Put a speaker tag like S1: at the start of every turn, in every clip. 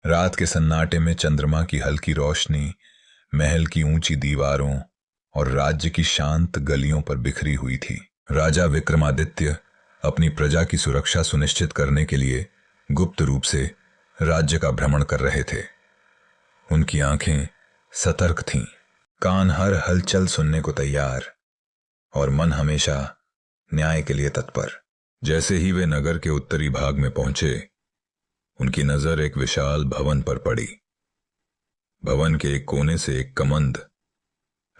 S1: रात के सन्नाटे में चंद्रमा की हल्की रोशनी महल की ऊंची दीवारों और राज्य की शांत गलियों पर बिखरी हुई थी। राजा विक्रमादित्य अपनी प्रजा की सुरक्षा सुनिश्चित करने के लिए गुप्त रूप से राज्य का भ्रमण कर रहे थे। उनकी आंखें सतर्क थीं, कान हर हलचल सुनने को तैयार और मन हमेशा न्याय के लिए तत्पर। जैसे ही वे नगर के उत्तरी भाग में पहुंचे, उनकी नजर एक विशाल भवन पर पड़ी। भवन के एक कोने से एक कमंद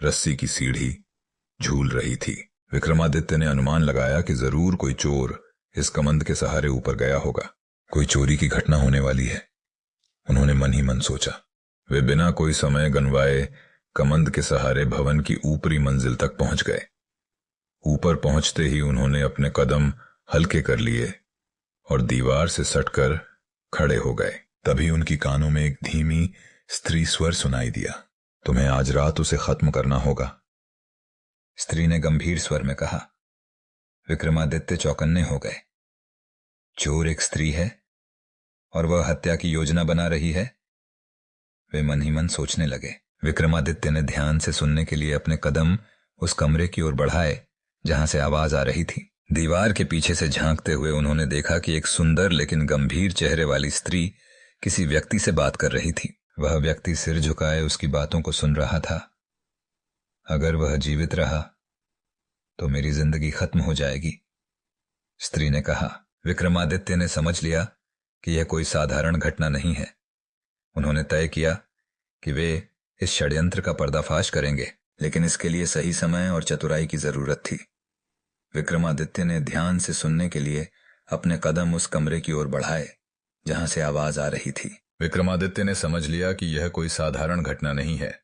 S1: रस्सी की सीढ़ी झूल रही थी। विक्रमादित्य ने अनुमान लगाया कि जरूर कोई चोर इस कमंद के सहारे ऊपर गया होगा। कोई चोरी की घटना होने वाली है, उन्होंने मन ही मन सोचा। वे बिना कोई समय गंवाए कमंद के सहारे भवन की ऊपरी मंजिल तक पहुंच गए। ऊपर पहुंचते ही उन्होंने अपने कदम हल्के कर लिए और दीवार से सटकर खड़े हो गए। तभी उनकी कानों में एक धीमी स्त्री स्वर सुनाई दिया। तुम्हें आज रात उसे खत्म करना होगा,
S2: स्त्री ने गंभीर स्वर में कहा। विक्रमादित्य चौकन्ने हो गए। चोर एक स्त्री है और वह हत्या की योजना बना रही है, वे मन ही मन सोचने लगे। विक्रमादित्य ने ध्यान से सुनने के लिए अपने कदम उस कमरे की ओर बढ़ाए जहां से आवाज आ रही थी। दीवार के पीछे से झांकते हुए उन्होंने देखा कि एक सुंदर लेकिन गंभीर चेहरे वाली स्त्री किसी व्यक्ति से बात कर रही थी। वह व्यक्ति सिर झुकाए उसकी बातों को सुन रहा था। अगर वह जीवित रहा तो मेरी जिंदगी खत्म हो जाएगी, स्त्री ने कहा। विक्रमादित्य ने समझ लिया कि यह कोई साधारण घटना नहीं है। उन्होंने तय किया कि वे इस षड्यंत्र का पर्दाफाश करेंगे, लेकिन इसके लिए सही समय और चतुराई की जरूरत थी। विक्रमादित्य ने ध्यान से सुनने के लिए अपने कदम उस कमरे की ओर बढ़ाए जहां से आवाज आ रही थी।
S1: विक्रमादित्य ने समझ लिया कि यह कोई साधारण घटना नहीं है।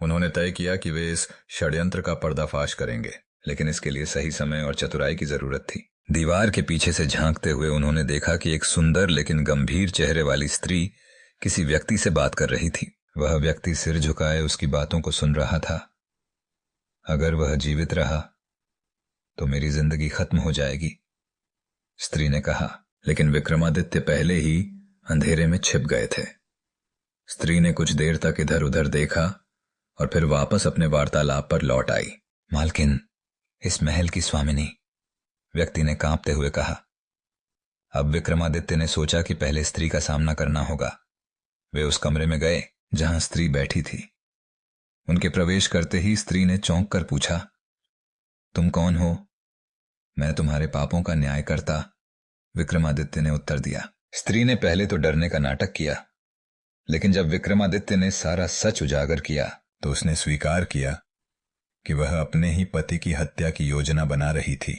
S1: उन्होंने तय किया कि वे इस षड्यंत्र का पर्दाफाश करेंगे,
S2: लेकिन इसके लिए सही समय और चतुराई की जरूरत थी। दीवार के पीछे से झांकते हुए उन्होंने देखा कि एक सुंदर लेकिन गंभीर चेहरे वाली स्त्री किसी व्यक्ति से बात कर रही थी। वह व्यक्ति सिर झुकाए उसकी बातों को सुन रहा था। अगर वह जीवित रहा तो मेरी जिंदगी खत्म हो जाएगी, स्त्री ने कहा।
S1: लेकिन विक्रमादित्य पहले ही अंधेरे में छिप गए थे। स्त्री ने कुछ देर तक इधर उधर देखा और फिर वापस अपने वार्तालाप पर लौट आई।
S2: मालकिन, इस महल की स्वामिनी, व्यक्ति ने कांपते हुए कहा। अब विक्रमादित्य ने सोचा कि पहले स्त्री का सामना करना होगा। वे उस कमरे में गए जहां स्त्री बैठी थी। उनके प्रवेश करते ही स्त्री ने चौंक कर पूछा, तुम कौन हो? मैं तुम्हारे पापों का न्याय करता, विक्रमादित्य ने उत्तर दिया। स्त्री ने पहले तो डरने का नाटक किया, लेकिन जब विक्रमादित्य ने सारा सच उजागर किया
S1: तो उसने स्वीकार किया कि वह अपने ही पति की हत्या की योजना बना रही थी।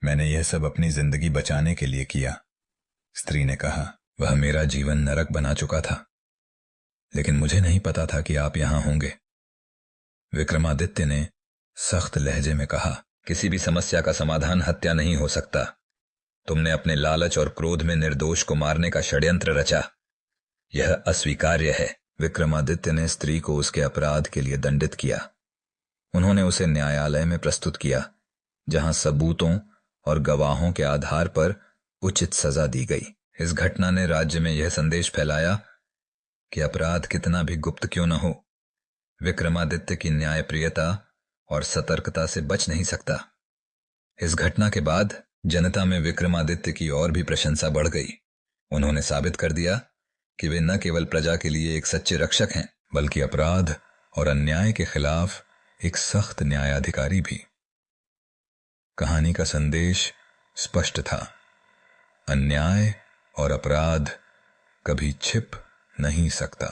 S1: मैंने यह सब अपनी जिंदगी बचाने के लिए किया, स्त्री ने कहा।
S2: वह मेरा जीवन नरक बना चुका था, लेकिन मुझे नहीं पता था कि आप यहां होंगे, विक्रमादित्य ने सख्त लहजे में कहा। किसी भी समस्या का समाधान हत्या नहीं हो सकता। तुमने अपने लालच और क्रोध में निर्दोष को मारने का षड्यंत्र रचा। यह अस्वीकार्य है। विक्रमादित्य ने स्त्री को उसके अपराध के लिए दंडित किया। उन्होंने उसे न्यायालय में प्रस्तुत किया, जहां सबूतों और गवाहों के आधार पर उचित सजा दी गई। इस घटना ने राज्य में यह संदेश फैलाया कि अपराध कितना भी गुप्त क्यों न हो, विक्रमादित्य की न्यायप्रियता और सतर्कता से बच नहीं सकता। इस घटना के बाद जनता में विक्रमादित्य की और भी प्रशंसा बढ़ गई। उन्होंने साबित कर दिया कि वे न केवल प्रजा के लिए एक सच्चे रक्षक हैं, बल्कि अपराध और अन्याय के खिलाफ एक सख्त न्यायाधिकारी भी। कहानी का संदेश स्पष्ट था। अन्याय और अपराध कभी छिप नहीं सकता।